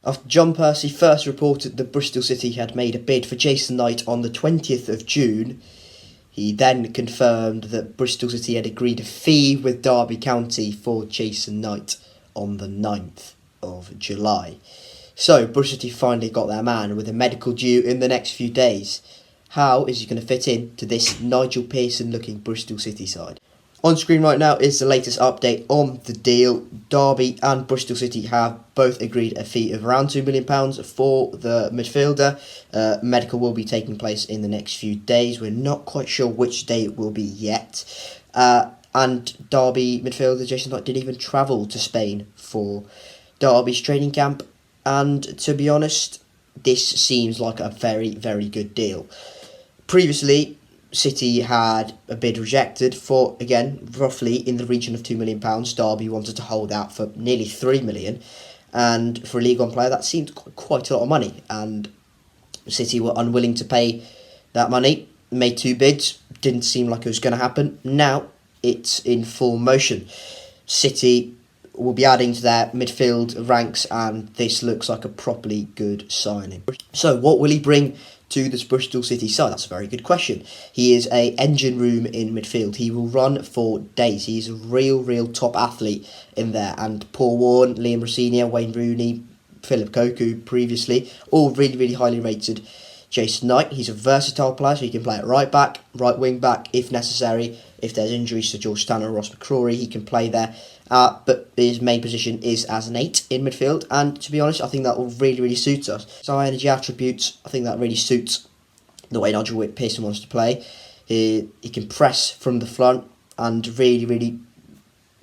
After John Percy first reported that Bristol City had made a bid for Jason Knight on the 20th of June, he then confirmed that Bristol City had agreed a fee with Derby County for Jason Knight on the 9th of July. So, Bristol City finally got their man with a medical due in the next few days. How is he going to fit in to this Nigel Pearson-looking Bristol City side? On screen right now is the latest update on the deal. Derby and Bristol City have both agreed a fee of around £2 million for the midfielder. Medical will be taking place in the next few days. We're not quite sure which day it will be yet. And Derby midfielder Jason Knight didn't even travel to Spain for Derby's training camp. And to be honest, this seems like a very, very good deal. Previously, City had a bid rejected for, again, roughly in the region of £2 million. Derby wanted to hold out for nearly £3 million. And for a League One player, that seemed quite a lot of money. And City were unwilling to pay that money. Made two bids. Didn't seem like it was going to happen. Now, it's in full motion. City will be adding to their midfield ranks, and this looks like a properly good signing. So, what will he bring to this Bristol City side? That's a very good question. He is a engine room in midfield. He will run for days. He's a real top athlete in there. And Paul Warne, Liam Rosenior, Wayne Rooney, Philip Koku previously, all really highly rated. Jason Knight, he's a versatile player, so he can play at right back, right wing back if necessary. If there's injuries to George Stanner or Ross McCrory, he can play there. But his main position is as an 8 in midfield, and to be honest, I think that will really suit us. His high energy attributes, I think that really suits the way Nigel Pearson wants to play. He can press from the front and really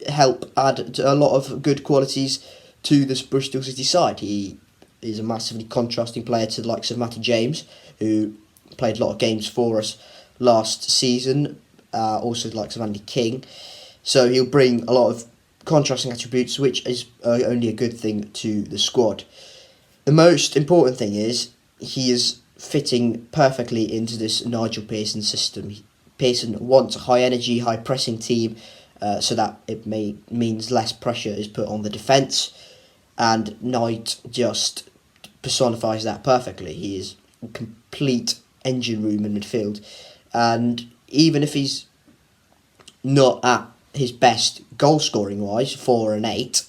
help add a lot of good qualities to this Bristol City side. He is a massively contrasting player to the likes of Matty James, who played a lot of games for us last season, also the likes of Andy King. So he'll bring a lot of contrasting attributes, which is only a good thing to the squad. The most important thing is he is fitting perfectly into this Nigel Pearson system. Pearson wants a high energy, high pressing team, so that it means less pressure is put on the defence, and Knight just personifies that perfectly. He is a complete engine room in midfield, and even if he's not at his best goal scoring wise, 4 and 8,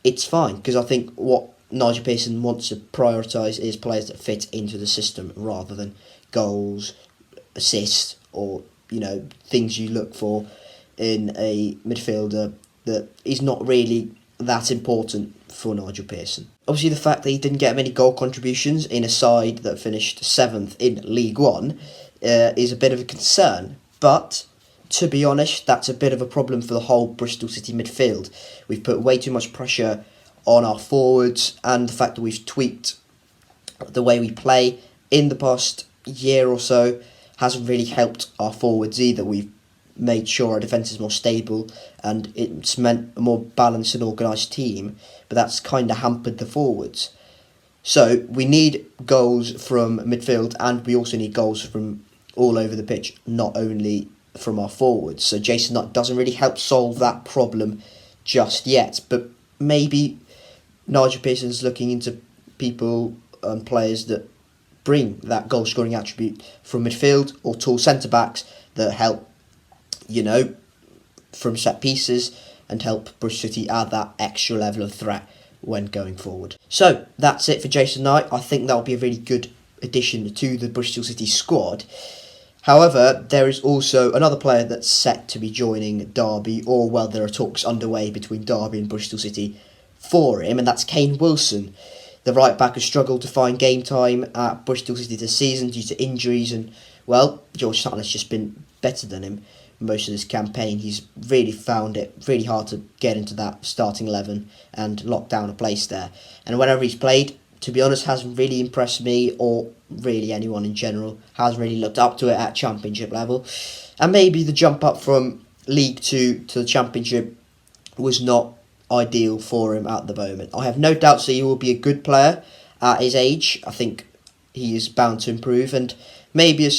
it's fine, because I think what Nigel Pearson wants to prioritise is players that fit into the system rather than goals, assists, or things you look for in a midfielder that is not really that important for Nigel Pearson. Obviously, the fact that he didn't get many goal contributions in a side that finished 7th in League One is a bit of a concern, but to be honest, that's a bit of a problem for the whole Bristol City midfield. We've put way too much pressure on our forwards, and the fact that we've tweaked the way we play in the past year or so hasn't really helped our forwards either. We've made sure our defence is more stable, and it's meant a more balanced and organised team, but that's kind of hampered the forwards. So we need goals from midfield, and we also need goals from all over the pitch, not only from our forwards. So Jason Knight doesn't really help solve that problem just yet, but maybe Nigel Pearson's looking into people and players that bring that goal scoring attribute from midfield, or tall centre backs that help from set pieces and help Bristol City add that extra level of threat when going forward. So that's it for Jason Knight. I think that'll be a really good addition to the Bristol City squad. However, there is also another player that's set to be joining Derby, or there are talks underway between Derby and Bristol City for him, and that's Kane Wilson. The right back has struggled to find game time at Bristol City this season due to injuries, and George Sutton has just been better than him most of this campaign. He's really found it really hard to get into that starting 11 and lock down a place there. And whenever he's played, to be honest, hasn't really impressed me, or really anyone in general. Hasn't really looked up to it at Championship level. And maybe the jump up from League 2 to the Championship was not ideal for him at the moment. I have no doubts that he will be a good player at his age. I think he is bound to improve, and maybe a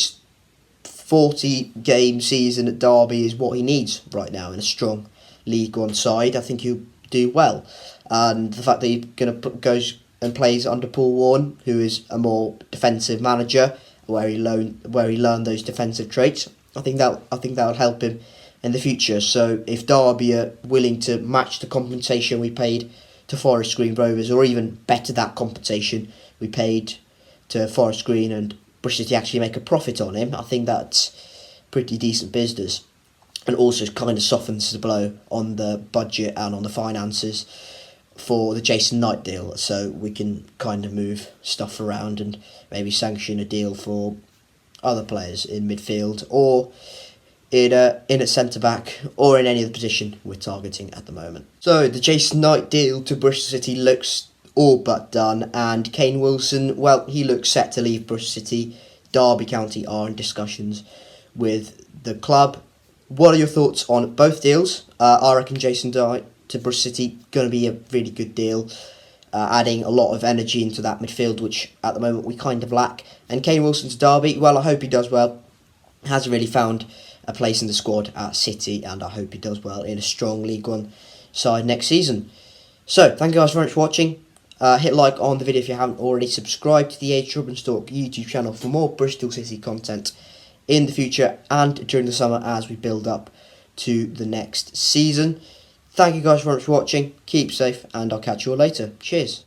40-game season at Derby is what he needs right now in a strong League One side. I think he'll do well, and the fact that he's going to goes and plays under Paul Warne, who is a more defensive manager, where he learned those defensive traits. I think that will help him in the future. So if Derby are willing to match the compensation we paid to Forest Green Rovers, or even better that compensation we paid to Forest Green, and Bristol City actually make a profit on him, I think that's pretty decent business, and also kind of softens the blow on the budget and on the finances for the Jason Knight deal, so we can kind of move stuff around and maybe sanction a deal for other players in midfield, or in a centre-back, or in any other position we're targeting at the moment. So the Jason Knight deal to Bristol City looks all but done, and Kane Wilson, well, he looks set to leave Bristol City. Derby County are in discussions with the club. What are your thoughts on both deals? I reckon Jason Knight to Bristol City going to be a really good deal, adding a lot of energy into that midfield, which at the moment we kind of lack. And Kane Wilson to Derby, well, I hope he does well. Hasn't really found a place in the squad at City, and I hope he does well in a strong League One side next season. So, thank you guys very much for watching. Hit like on the video if you haven't already. Subscribe to the Age Rub & Stalk YouTube channel for more Bristol City content in the future and during the summer as we build up to the next season. Thank you guys very much for watching. Keep safe, and I'll catch you all later. Cheers.